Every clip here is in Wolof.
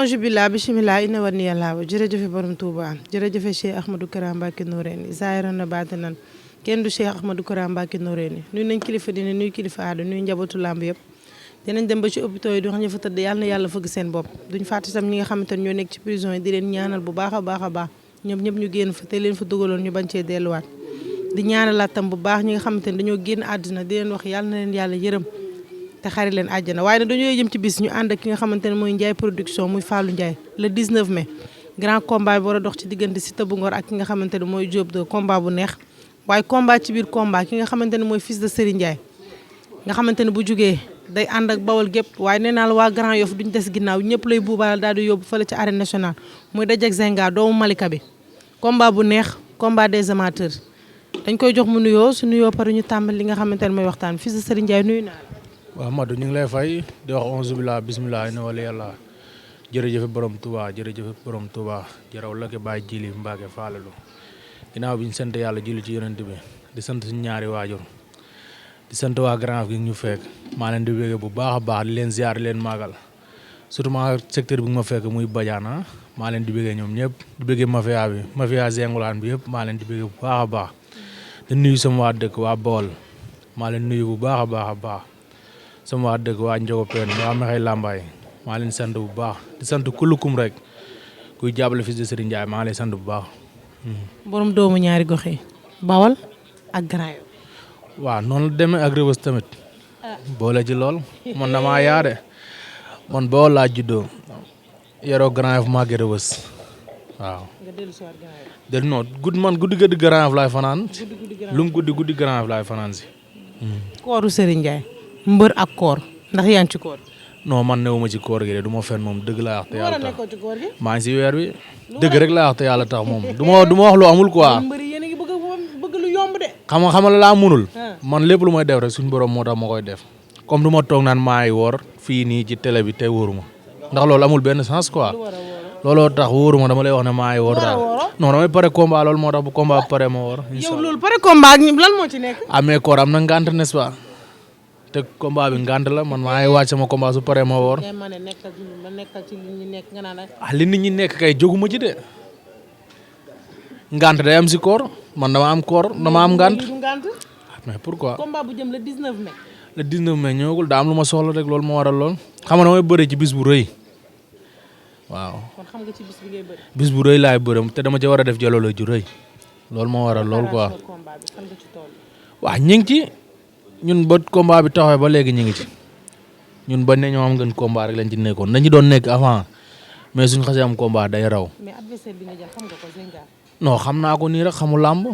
ange billah bismillah inna war ni yàlla wa jërëjëfe borom Touba jërëjëfe Cheikh Ahmadou Kara Mbacké Noreyni zaahiran na baatinan kenn du Cheikh Ahmadou Kara Mbacké Noreyni nuy nañ kilifa dina nuy kilifa aada nuy njabootu làmb yëpp dinañ dem ba ci hôpitaux yi di wax ñu fa tëdd yàlla na yàlla fëgg seen bopp duñ fàtte tam ñi nga xamante ne ñoo nekk ci prison yi di leen ñaanal bu baax a baax ñoom ñëpp ñu génn fa te leen fa dugaloon ñu bañ cee delluwaat di ñaanalaat tam bu baax ñi nga xamante ne dañoo génn àddina di leen wax yàlla na leen yàlla yërëm te xari leen àjjana waaye nag dañoo jëm ci bis ñu ànd ak ki nga xamante ne mooy Ndiaye production muy Fallou Ndiaye le 19 mai grand combat bi war a dox ci diggante Siteu bu Ngor ak ki nga xamante ne mooy Diop de combat bu neex waaye combat ci biir combat ki nga xamante ne mooy fils de Serigne Ndiaye nga xamante ne bu jugee day ànd ak bawal gépp waaye nee naa la waa Grand Yoff duñ des ginnaaw ñëpp lay buubaal daal di yóbbu fële ci arène nationale muy dajek Zenga doomu Malika bi combat bu neex combat des amateurs dañ koy jox mu nuyoo su nuyoo pare ñu tàmbali li nga xamante ne mooy waxtaan fils de Serigne Ndiaye nuyu naa la. waaw Madou ñu ngi lay fay di wax onze billah bismillah ina wala yàlla jërëjëf borom Touba jaraw la ke bàyyi jili Mbacke faalalu ginnaaw bi ñu sant yàlla julli ci yonent bi di sant suñu ñaari waajur di sant waa Grand gi ñu fekk maa leen di wége bu baax a baax di leen ziar di leen màggal surtout ma secteur bi ma fekk muy Badiana maa leen di wége ñoom ñëpp di wége mafia Zengulaan bi yëpp maa leen di wége bu baax a baax di nuyu sama waa dëkk waa Bawol maa leen nuyu bu baax a baax sama waa dëkk waa Njogopeen waa Mexey Lambaay maa leen sant bu baax di sant kulukum rek kuy jàppale fils de Serigne Ndiaye maa lay sant bu baax. borom doomu ñaari gox yi Bawol ak Grand Yoff. waaw noonu la demee ak Rëbës tamit boole ci lool man damaa yaade man Bawol laa juddoo yaroo Grand Yoff màggee Rëbës waaw. nga dellu si waat Grand Yoff. del non guddi Grand Yoff laay fanaan lu mu guddi Grand Yoff laay fanaan si. kooru Serigne Ndiaye. mbër ak koor ndax yaa ngi ci koor. non man newuma ci koor gi de du ma fen moom dëgg laa wax te yàlla tax ci koor gi. maa ngi si weer bi dëgg rek laa wax te yàlla tax moom du ma wax lu amul quoi. mbër yéen a ngi bëgg lu yomb de. xam la laa munul. man lépp lu may def rek suñu borom moo tax ma koy def comme du ma toog naan maa ngi woor fii nii ci télé bi te wóoruma ndax loolu amul benn sens quoi. looloo tax wóoruma dama lay wax ne maa ngi woor daal non damay pare combat loolu moo tax bu combat pare ma woor. yow loolu pare combat lan moo ci nekk. amee koor am na ngànt n'est-ce pas te combat bi ngànt la man maa ngi waaj sama combat su paree ma woor. ma nekkal ci li ñu nekk nga naan li nit ñi nekk kay jóguma ci de ngànt day am si koor man dama am koor dama am ngànt. mais pourquoi. combat bu jëm le 19 mai. le 19 mai ñëwagul daa am lu ma soxla rek loolu moo waral lool xam nga damay bëre ci bis bu rëy waaw. kon xam nga ci bis bi ngay bëre. bis bu rëy laay bëre te dama ci war a def jaloolo ju rëy loolu moo waral lool quoi. waaw ñu ngi ci. ñun ba combat bi taxawee ba léegi ñu ngi ci ñun ba ne ñoo am ngeen combat rek lañ ci nekkoon nañu doon nekk avant mais suñ xasee am combat day raw. mais adversaire bi nga jël xam nga ko Zenga. non xam naa ko nii rek xamu làmb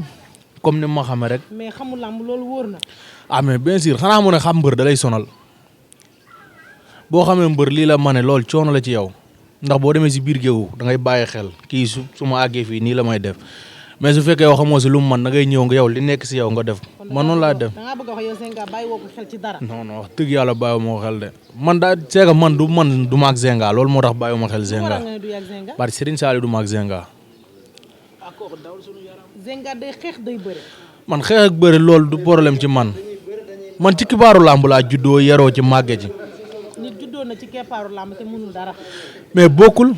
comme ni ma xamee rek. mais xamu làmb loolu wóor na. ah mais bien sûr xanaa mu ne xam mbër da lay sonal boo xamee mbër lii la ma ne loolu coono la ci yow ndax boo demee si biir géew da ngay bàyyi xel kii su ma àggee fii nii la may def. mais su fekkee yow xamoo si lu mu mën da ngay ñëw nga yow li nekk si yow nga def man noonu laa def. da ngaa bëgg a wax yow Zenga bàyyi woo ko xel ci dara. non wax dëgg yàlla bàyyi moo xel de man daa seega man du ma ak Zenga loolu moo tax bàyyi ma xel Zenga. bari Serigne Saliou du ma ak Zenga. Zenga day xeex day bëre. man xeex ak bëre loolu du problème ci man ci kibaaru làmb laa juddoo yaroo ci màgge ji. nit juddoo na ci keppaaru làmb te mënul dara. mais bokkul.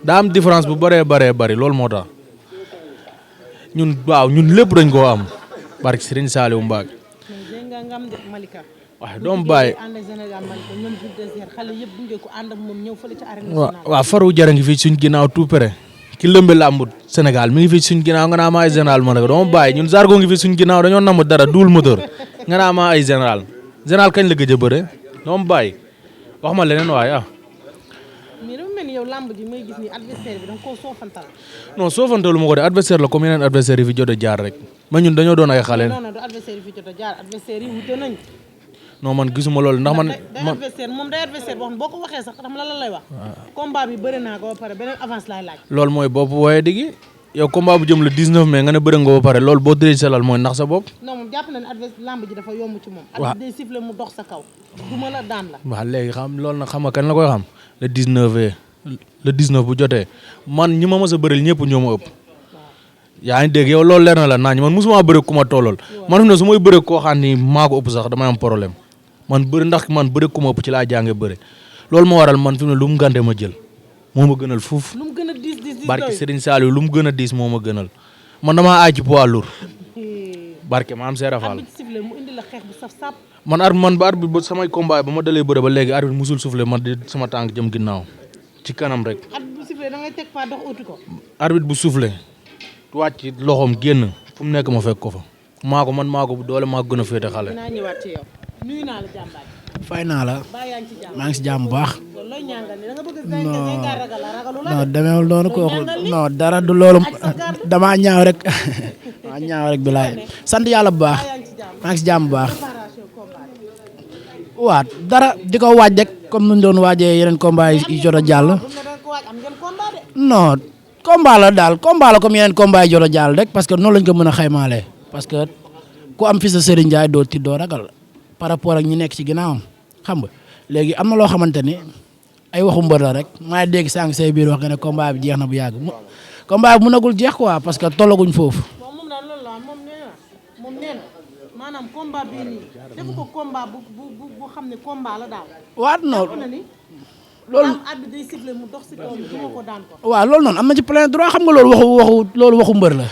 daa am différence bu bëree bëri loolu moo tax ñun lépp dañ koo am barke Serigne Saliou Mbacke. waaw doomu bàyyi. waaw faru jara ngi fii suñ ginnaaw tout près ki lëmbe làmbu Sénégal mi ngi fii suñ ginnaaw nga naa ma ay général ma ne ko doomu bàyyi ñun Zarko ngi fii suñ ginnaaw dañoo namm dara duul moteur nga naa ma ay général kañ la gëj a bëre doomu bàyyi wax ma leneen waaye yow lamb ji may gis ni adversaire bi da nga koo soofantal. non soofantalu ma ko de adversaire la comme yeneen adversaire yi fi jot a jaar rek mais ñun dañoo doon ay xale. non du adversaire yi fi jot a jaar adversaire yi wute nañ. non man gisuma loolu ndax man. day adversaire boo xam boo ko waxee sax xam la lay wax. combat bi bëri naa ko ba pare beneen avance laay laaj. loolu mooy bopp wooye digi yow combat bu jëm le 19 mai nga ne bëri nga ba pare loolu boo tëjee sa lal mooy ndax sa bopp. non moom jàpp na ne adversaire lamb ji dafa yomb ci moom. waaw day siffler mu dox sa kaw. duma la daan la. waaw léegi xam loolu nag xam nga kan la koy xam le 19 le 19 bu jotee man ñi ma mës a bëril ñëpp ñoo ma ëpp. yaa ngi dégg yow loolu leer na la naañ man mosuma bëri ku ma tollool man fi ne su may bëri koo xam ni maa ko ëpp sax damay am problème man bëri ndax man bëri ku ma ëpp ci laa jànge bëri loolu moo waral man fi mu ne lu mu gànte ma jël moo ma gënal fuuf. lu mu gën a diis barke Serigne Saliou lu mu gën a diis moo ma gënal man damaa aay ci poids lourd barke maam Seera Fall. mu indi la xeex bu saf sap. man ba arbitre ba samay combat ba ma dalee bëre ba léegi arbitre musul soufflé man di sama tànk jëm ginnaaw ci kanam rek. arbitre bu soufflé da ngay teg fa dox uti ko. arbitre bu soufflé wàcc loxoom génn fu mu nekk ma fekk ko fa maa ko doole maa ko gën a féete xale. dinaa ñëwaat ci yow. nuyu naa la jàmbaar. fay naa la. maa ngi si jàmm bu baax. looy ñàngal ni da nga bëgg a ragalu la. non demeewul noonu kooku non dara du loolu damaa ñaaw rek damaa ñaaw rek bilaay sant yàlla bu baax maa ngi si jàmm bu baax. waa dara di ko waaj rek comme nuñ doon waajee yeneen combat yi jot a jàll. non combat la daal combat la comme yeneen combat yi jot a jàll rek parce que noonu lañ ko mën a xaymaalee parce que ku am fils de Serigne Ndiaye doo tiit doo ragal par rapport ak ñi nekk ci ginnaawam xam nga léegi am na loo xamante ni ay waxu mbër la rek maa dégg sànq say biir wax nga ne combat bi jeex na bu yàgg combat bi mënagul jeex quoi parce que tollaguñ foofu. moom daal loolu la moom nee na maanaam combat bii nii defu ko combat bu xam ne combat la daal. waaw non loolu arbitre day sifflé mu dox si kawam duma ko daan ko. waaw loolu noonu am na ci plein droit xam nga loolu waxu mbër la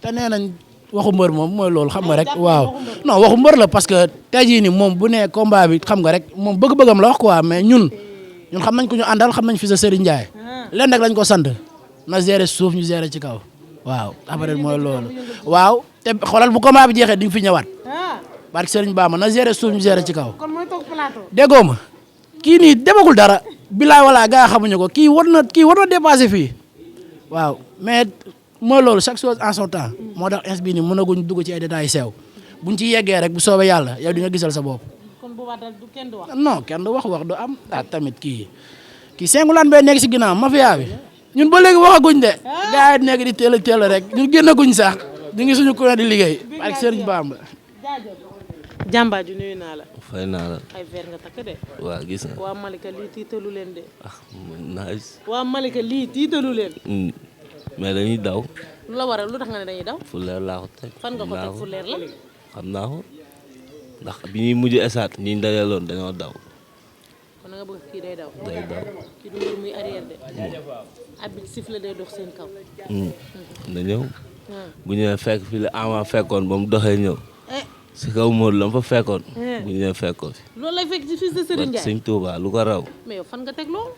te nee nañ waxu mbër moom mooy loolu xam nga rek waaw non waxu mbër la parce que tey jii nii moom bu nee combat bi xam nga rek moom bëgg-bëggam la wax quoi mais ñun xam nañ ko ñu àndal xam nañ fi sa Serigne Ndiaye leen rek lañ ko sant na gérer suuf ñu gérer ci kaw waaw après mooy loolu waaw te xoolal bu combat bi jeexee di nga fi ñëwaat barke Serigne Bamba na gérer suuf ñu gérer ci kaw. kon mooy toog plateau. déggoo ma kii nii demagul dara bilaay wala gaa xamuñu ko kii war na dépassé fii waaw mais mooy loolu chaque chose en son temps moo tax ins bii nii mënaguñ dugg ci ay détails sew buñ ci yeggee rek bu soobee yàlla yow di nga gisal sa bopp. kon bu baax du kenn du wax. non kenn du wax du am tamit kii Sengulaan bee nekk si ginnaaw mafia bi ñun ba léegi waxaguñ de gaa yi nekk di teel rek ñun génnaguñ sax ñu ngi suñu kuréel di liggéey ak Serigne Bamba. jàmbaar ji nuyu naa la. fay naa la. ay verre nga takk de. waa gis nga. waa Malika lii tiitalu leen de. nice. waa Malika lii tiitalu leen. mais dañuy daw. lu la waral lu tax nga ne dañuy daw. fu leer laa ko teg. fan nga ko teg fu leer la. xam naa ko ndax bi ñuy mujj esaat ñi ñu dajaloon dañoo daw. kon nga bëgg kii day daw. day daw. kii du mbir muy arrière de. arbitre siffle day dox seen kaw. na ñëw. bu ñëwee fekk fii la Ama fekkoon ba mu doxee ñëw. si kaw Modou la ma fa fekkoon. bu ñëwee fekkoo fi. loolu lay fekk ci fils de Serigne Ndiaye. Sëñ Touba lu ko raw. mais yow fan nga teg loolu.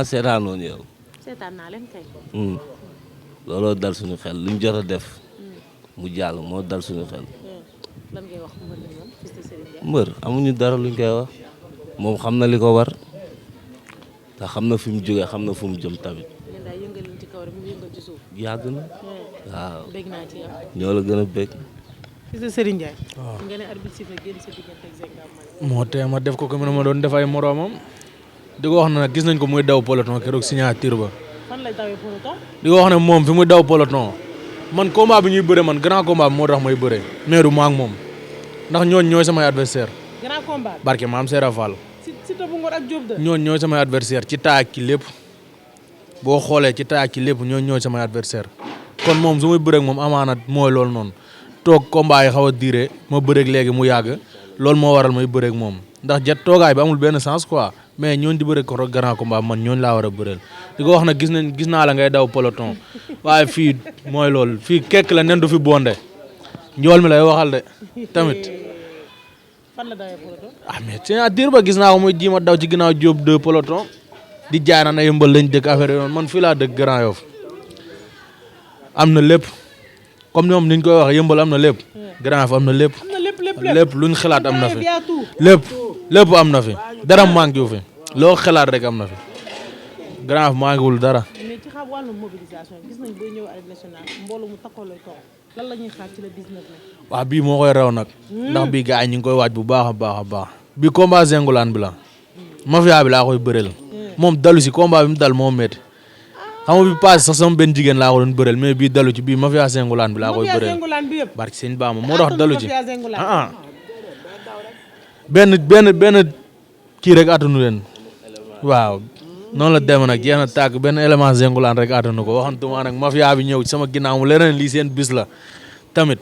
seetaanoon yow. seetaan naa leen kay. looloo dal suñu xel luñ jot a def. mu jàll moo dal suñu xel. lan ngay wax mbër mi moom fils de Serigne Ndiaye. mbër amuñu dara luñ koy wax moom xam na li ko war te xam na fi mu jógee xam na fu mu jëm tamit. yéen daal yëngal leen ci kaw rek mu yëngal ci suuf. yàgg na. waaw bég naa ci yow. ñoo la gën a bég. fils de Serigne Ndiaye. waaw nga ne arbitre sifflé génn sa diggante ak Zenga Mali. moo tee ma def ko comme ni ma doon def ay moroomam di ko wax ne nag gis nañ ko muy daw peloton keroog signature ba. fan lay dawee peloton. di ko wax ne moom fi muy daw peloton man combat bi ñuy bëre man grand combat bi moo tax may bëre mais du ma ak moom ndax ñooy samay adversaire grand combat. barke maam Seera Fall. si Tobou Ngor ak Diop de. ñooy samay adversaire ci taay ak ci lépp boo xoolee ci taay ak ci lépp ñooy samay adversaire kon moom su may bëreeg moom amaana mooy loolu noonu toog combat yi xaw a diire ma bëreeg léegi mu yàgg loolu moo waral may bëreeg moom ndax jet toogaay bi amul benn sens quoi mais ñooñu di bëreeg ko rek grand combat man ñooñu laa war a bëreel di ko wax na gis naa la ngay daw peloton waaye fii mooy loolu fii kekk la nen du fi bonde njool mi lay waxal de tamit. fan la dawee peloton. mais signature ba gis naa ko muy jiima daw ci ginnaaw Diop 2 peloton di jaay na ay yëmbal lañ dëkk affaire yoon man fii laa dëkk Grand Yoff am na lépp comme ñoom niñ koy wax yëmbal am na lépp Grand Yoff am na lépp lépp luñ xalaat am na fi lépp am na fi dara manqué wu fi loo xalaat rek am na fi Grand Yoff manquéwul dara. mais ci xam wàllum mobilisation gis nañ booy ñëw arène nationale mbooloo mu takkoo lay toog lan la ñuy xaar ci le 19 mai. waaw bii moo koy raw nag ndax bii gars yi ñu ngi koy waaj bu baax a baax a baax bii combat Zengulaan bi la mafia bi laa koy bëreel moom dalu si combat bi mu dal moo métti xam nga bi passé sax sama benn jigéen laa ko doon bëreel mais bii dalu ci bii mafia Zengulaan bi laa koy bëreel barki sëñ Bamba moo tax dalu ci benn kii rek attanu leen waaw noonu la demee nag jeex na tàgg benn élément Zengulaan rek attanu ko waxantuma nag mafia bi ñëw ci sama ginnaaw mu leneen lii seen bis la tamit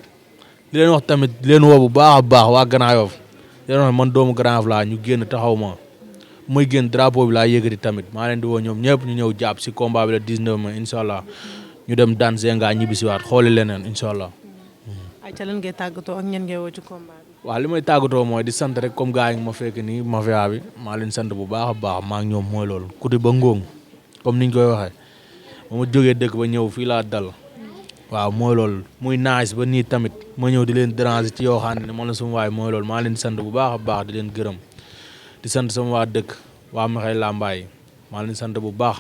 li leen wax tamit leen woo bu baax a baax waa Grand Yoff leen wax man doomu Grand Yoff laa ñu génn taxaw ma muy gën drapeau bi laa yëkkati tamit maa leen di woo ñoom ñëpp ñu ñëw jàpp si combat bi la 19 mai incha allah ñu dem daan Zenga ñibbisiwaat xooli leneen incha allah. ay ca lan ngay tàggatoo ak ñen ngay woo ci combat bi. waaw li may tàggatoo mooy di sant rek comme gars yi ma fekk nii mafia bi maa leen sant bu baax a baax maa ngi ñoom mooy loolu kuti ba ngóong comme niñ koy waxee ba ma jógee dëkk ba ñëw fii laa dal waaw mooy loolu muy nice ba nii tamit ma ñëw di leen déranger ci yoo xam ne man la suma waay mooy loolu maa leen sant bu baax a baax di leen gërëm di sant sama waa dëkk waa Mekhe Lambaye maa leen sant bu baax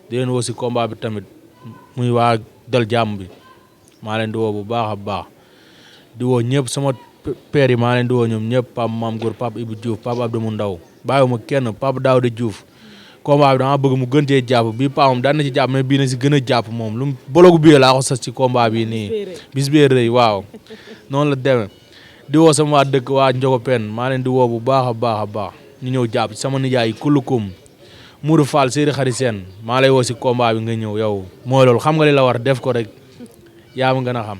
di leen woo si combat bi tamit muy waa dal jàmm bi maa leen di woo bu baax a baax di woo ñëpp sama père yi maa leen di woo ñoom ñëpp Pape Mame Gour Pape Ibou Diouf Pape Abdou mu ndaw bàyyiwuma kenn Pape Daouda Diouf combat bi dama bëgg mu gën cee jàpp bii paamam daan na ci jàpp mais bii na si gën a jàpp moom lu bologu biyee laa ko sas ci combat bi nii bis bee rëy waaw noonu la demee di woo sama waa dëkk waa Njogo Pen maa leen di woo bu baax a baax a baax ñu ñëw jàpp sama nijaay kulukum Mourou Fall Séri Xari Sène maa lay woo si combat bi nga ñëw yow mooy loolu xam nga li la war def ko rek yaa ma gën a xam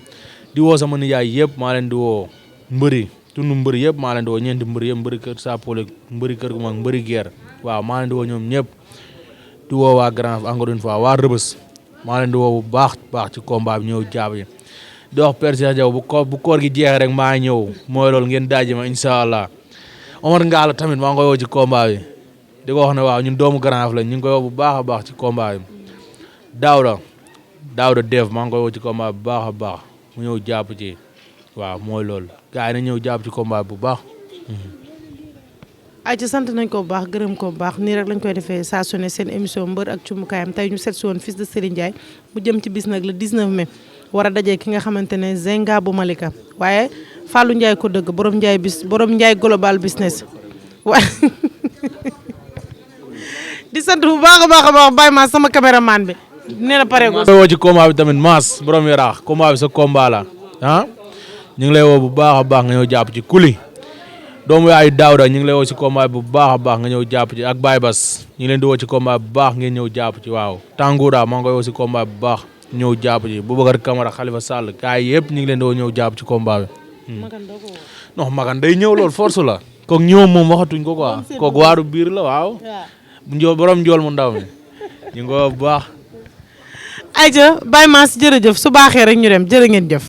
di woo sama nijaay yëpp maa leen di woo mbëri tunu mbëri yëpp maa leen di woo ñeenti mbëri yëpp mbëri kër Sapole mbëri kër gu mag mbëri guerre waaw maa leen di woo ñoom ñëpp di woo waa Grand encore une fois waa Rëbës maa leen di woo bu baax ci combat bi ñëw jaab yi di wax Père Cheikh Diaw bu koor gi jeexee rek maa ñëw mooy loolu ngeen daaji ma incha allah Omar Ngalla tamit maa ngi koy woo ci combat bi di ko wax ne waaw ñun doomu Grand Yoff lañ ñu ngi koy woo bu baax a baax ci combat bi Daouda Dev maa ngi koy woo ci combat bi bu baax a baax mu ñëw jàpp ci waaw mooy loolu gars yi na ñëw jàpp ci combat bi bu baax. ay ci sant nañ ko bu baax gërëm ko bu baax nii rek lañ koy defee saa su ne seen émission mbër ak cumukaayam tey ñu seet si woon fils de Serigne Ndiaye mu jëm ci bis nag le 19 mai war a dajee ki nga xamante ne Zenga bu Malika waaye Fallou Ndiaye ko dëgg borom Ndiaye global business waaye di sant bu baax a baax Baye Mass sama caméraman bi nee na pare go woo ci combat bi tamit Mass borom yaraax combat bi sa combat la ah ñu ngi lay woo bu baax a baax nga ñëw jàpp ci kuli doomu yaayu Daouda ñu ngi lay woo ci combat bi bu baax a baax nga ñëw jàpp ci ak Baye Bass ñu ngi leen di woo ci combat bu baax ngeen ñëw jàpp ci waaw Tangoura maa ngi koy woo ci combat bu baax ñëw jàpp ci Boubacar Camara Khalifa Sall kaay yëpp ñu ngi leen di woo ñëw jàpp ci combat bi non Magan day ñëw loolu force la kook ñëw moom waxatuñ ko quoi kook waaru biir la waaw borom njool mu ndaw mi ñu ngi ko bu baax ayca Baye Mass jërëjëf su baaxee rek ñu dem jërë ngeen jëf